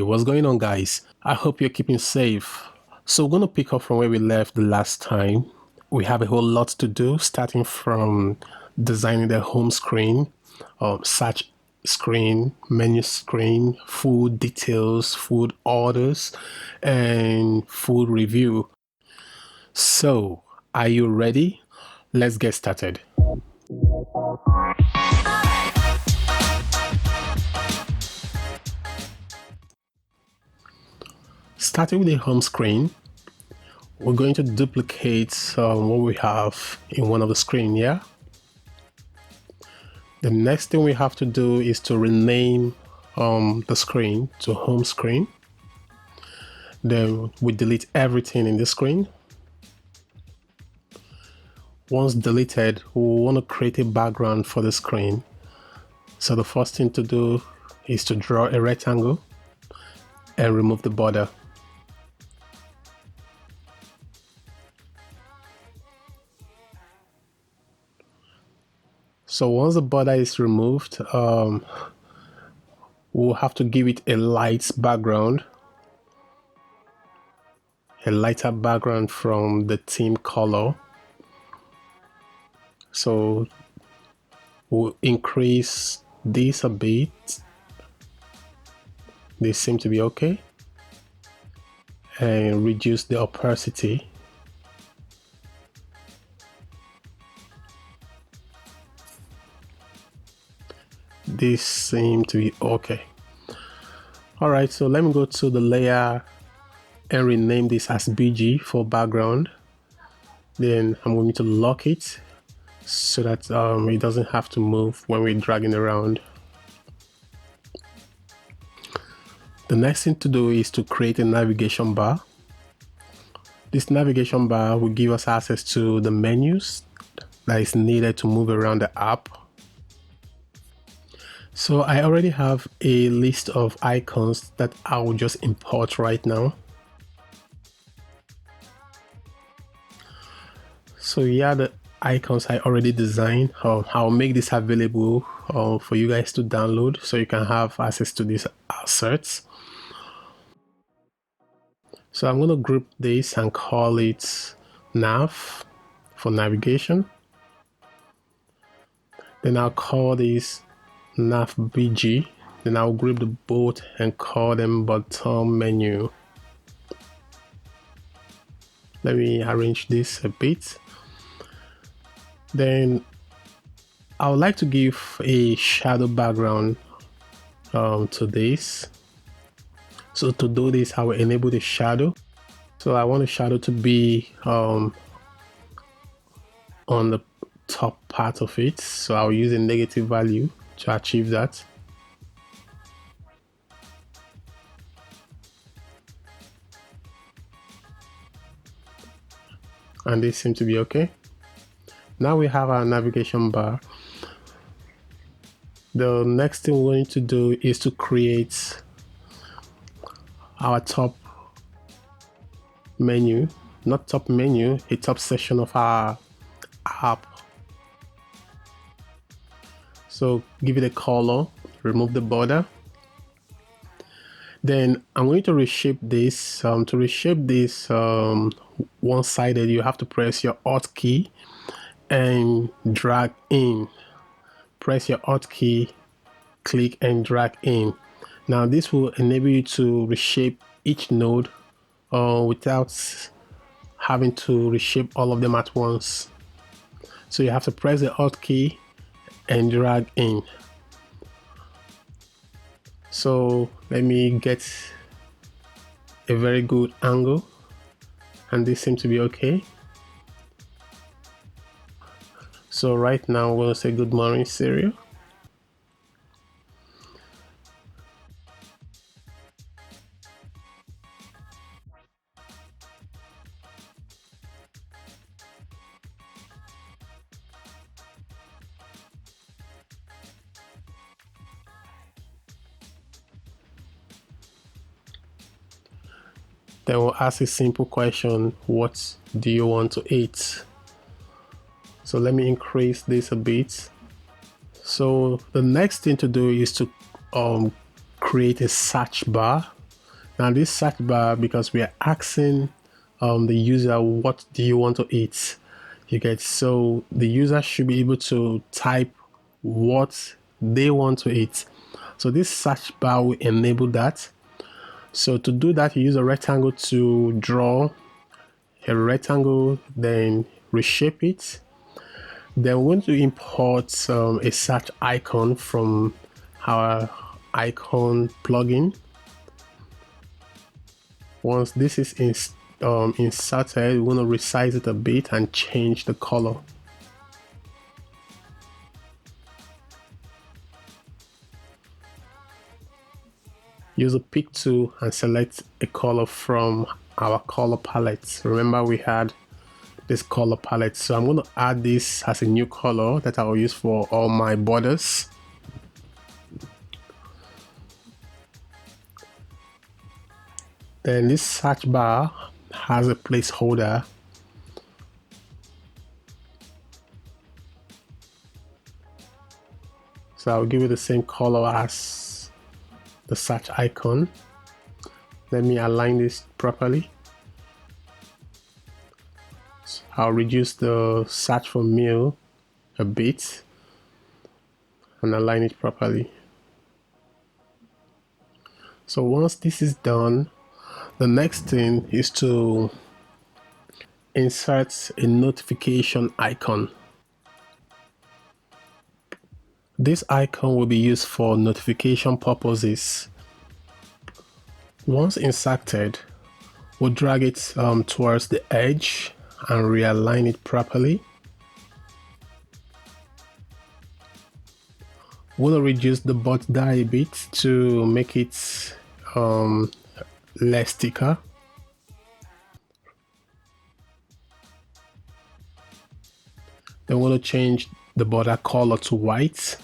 What's going on, guys? I hope you're keeping safe. So we're going to pick up from where we left the last time. We have a whole lot to do, starting from designing the home screen, search screen, menu screen, food details, food orders, and food review. So, are you ready? Let's get started. Starting with the home screen, we're going to duplicate what we have in one of the screen here. The next thing we have to do is to rename the screen to home screen. Then we delete everything in the screen. Once deleted, we want to create a background for the screen. So the first thing to do is to draw a rectangle and remove the border. So once the border is removed, we'll have to give it a light background, a lighter background from the theme color. So we'll increase this a bit. They seem to be okay. And reduce the opacity. This seem to be okay. All right, so let me go to the layer and rename this as BG for background. Then I'm going to lock it so that it doesn't have to move when we're dragging around. The next thing to do is to create a navigation bar. This navigation bar will give us access to the menus that is needed to move around the app. So I already have a list of icons that I will just import right now. So yeah, the icons I already designed. I'll make this available for you guys to download so you can have access to these assets. So I'm going to group this and call it nav for navigation. Then I'll call this nav BG. Then I'll group the both and call them bottom menu. Let me arrange this a bit. Then I would like to give a shadow background to this. So to do this, I will enable the shadow. So I want the shadow to be on the top part of it. So I'll use a negative value to achieve that. And this seems to be okay. Now we have our navigation bar. The next thing we're going to do is to create our top menu, not top menu, a top section of our app. So give it a color, remove the border. Then I'm going to reshape this. To reshape this one-sided, you have to press your Alt key and drag in. Press your Alt key, click and drag in. Now this will enable you to reshape each node without having to reshape all of them at once. So you have to press the Alt key and drag in. So let me get a very good angle, and this seems to be okay. So right now we'll say good morning Siri. Then we'll ask a simple question: what do you want to eat? So let me increase this a bit. So the next thing to do is to create a search bar. Now this search bar, because we are asking the user, what do you want to eat? You get, so the user should be able to type what they want to eat. So this search bar will enable that. So to do that, you use a rectangle to draw a rectangle, then reshape it. Then we want to import a search icon from our icon plugin. Once this is inserted, we want to resize it a bit and change the color. Use a pick tool and select a color from our color palette. Remember, we had this color palette, so I'm going to add this as a new color that I will use for all my borders. Then this search bar has a placeholder. So I'll give it the same color as the search icon. Let me align this properly. So I'll reduce the search for meal a bit and align it properly. So once this is done, the next thing is to insert a notification icon. This icon will be used for notification purposes. Once inserted, we'll drag it towards the edge and realign it properly. We'll reduce the border a bit to make it less thicker. Then we'll change the border color to white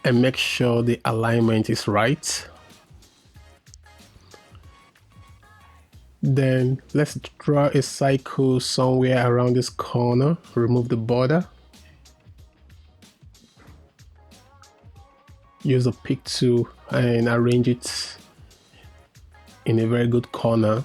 and make sure the alignment is right. Then let's draw a cycle somewhere around this corner. Remove the border. Use a pick tool and arrange it in a very good corner.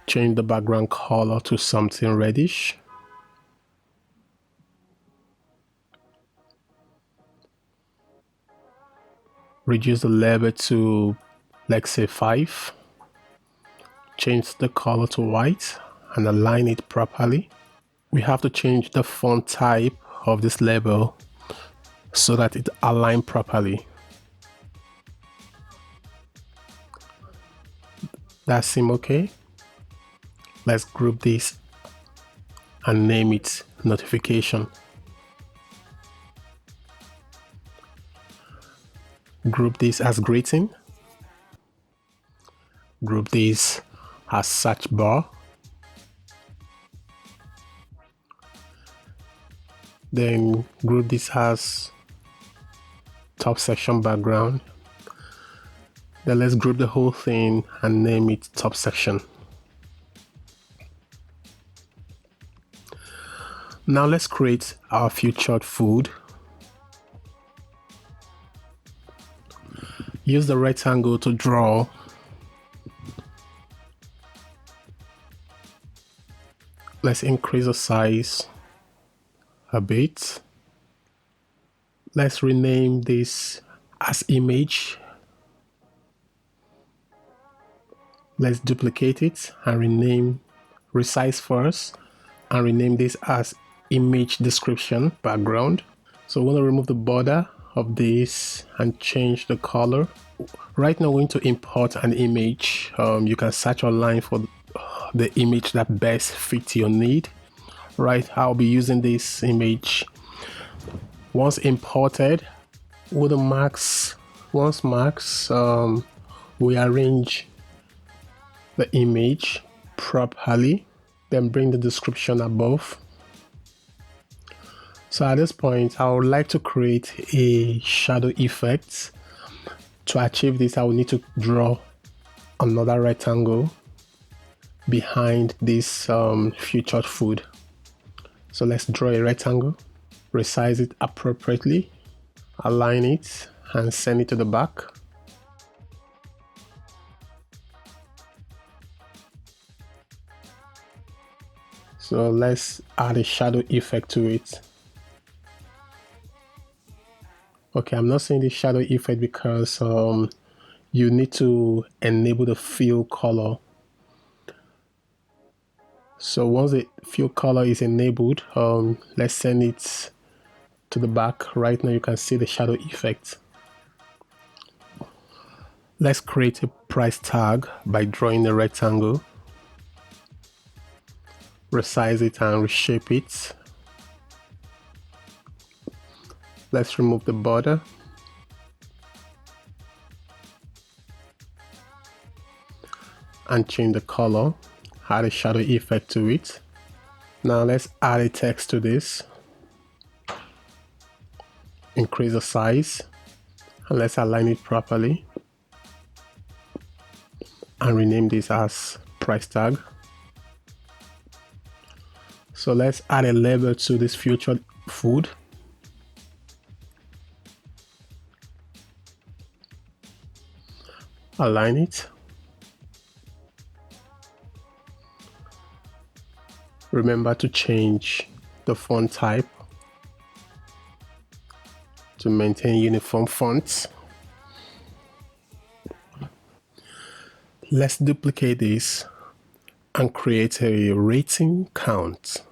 Change the background color to something reddish. Reduce the level to, let's say, 5. Change the color to white and align it properly. We have to change the font type of this label so that it aligns properly. That seems okay. Let's group this and name it notification. Group this as greeting. Group this as search bar. Then group this as top section background. Then let's group the whole thing and name it top section. Now let's create our featured food. Use the rectangle to draw. Let's increase the size a bit. Let's rename this as image. Let's duplicate it and resize first and rename this as image description background. So we're going to remove the border of this and change the color. Right now we're going to import an image. You can search online for the image that best fits your need. Right, I'll be using this image. Once imported, with the marks, we arrange the image properly, then bring the description above. So at this point, I would like to create a shadow effect. To achieve this, I will need to draw another rectangle behind this featured food. So let's draw a rectangle. resize it appropriately, align it, and send it to the back. So let's add a shadow effect to it. Okay, I'm not saying the shadow effect because you need to enable the fill color. So once the fill color is enabled, let's send it to the back. Right now you can see the shadow effect. Let's create a price tag by drawing a rectangle, resize it and reshape it. Let's remove the border. And change the color, add a shadow effect to it. Now let's add a text to this. Increase the size and let's align it properly. And rename this as price tag. So let's add a label to this featured food. Align it. Remember to change the font type to maintain uniform fonts. Let's duplicate this and create a rating count.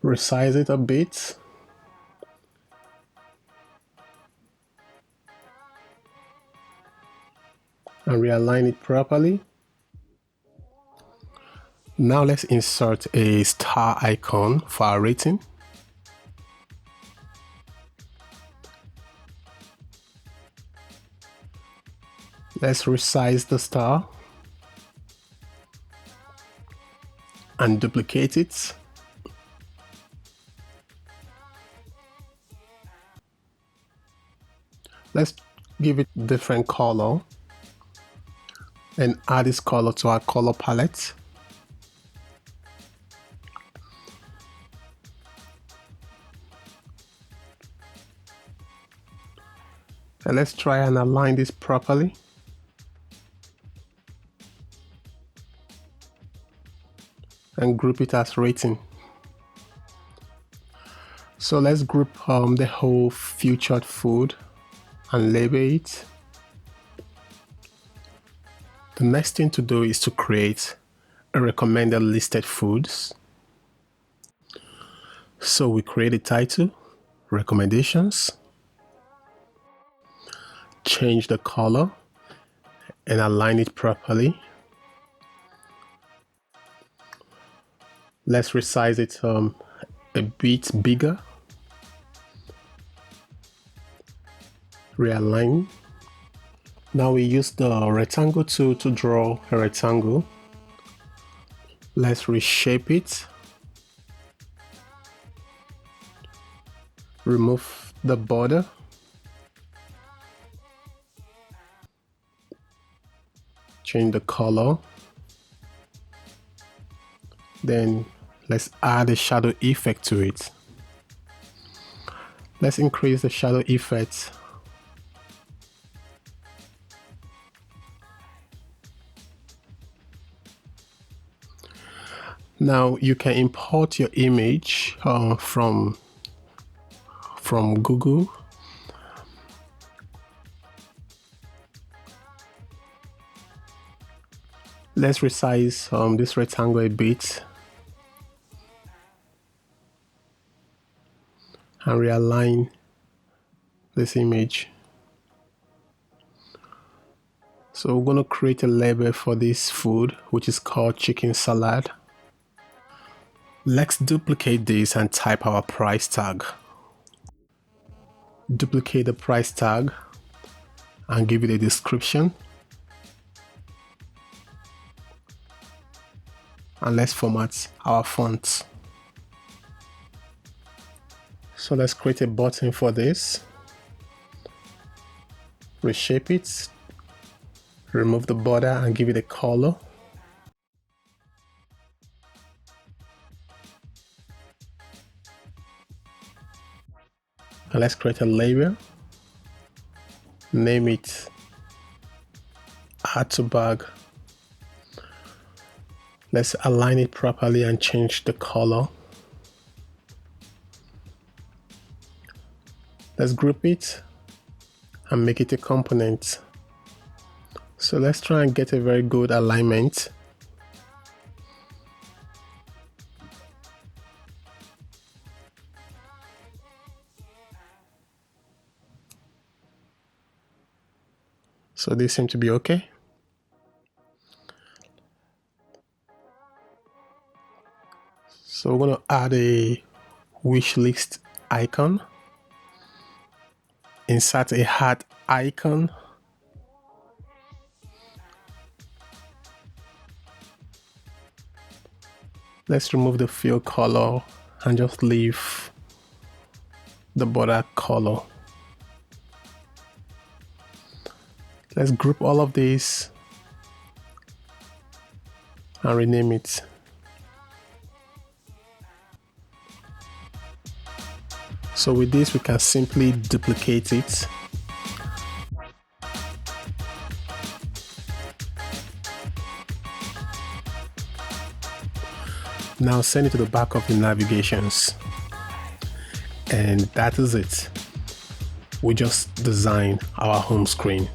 Resize it a bit. And realign it properly. Now let's insert a star icon for our rating. Let's resize the star and duplicate it. Let's give it different color and add this color to our color palette. And let's try and align this properly. And group it as rating. So let's group the whole featured food and label it. The next thing to do is to create a recommended listed foods. So we create a title, recommendations, change the color and align it properly. Let's resize it a bit bigger. Realign. Now we use the rectangle tool to draw a rectangle. Let's reshape it. Remove the border. Change the color. Then let's add a shadow effect to it. Let's increase the shadow effect. Now you can import your image from Google. Let's resize this rectangle a bit and realign this image. So we're going to create a label for this food, which is called chicken salad. Let's duplicate this and type our price tag. Duplicate the price tag and give it a description. And let's format our fonts. So let's create a button for this. Reshape it. Remove the border and give it a color. let's create a label, name it add to bag. Let's align it properly and change the color. Let's group it and make it a component. So let's try and get a very good alignment. So this seems to be okay. So we're going to add a wish list icon, insert a heart icon, let's remove the fill color and just leave the border color. Let's group all of these and rename it. So with this, we can simply duplicate it. Now send it to the back of the navigations. And that is it. We just designed our home screen.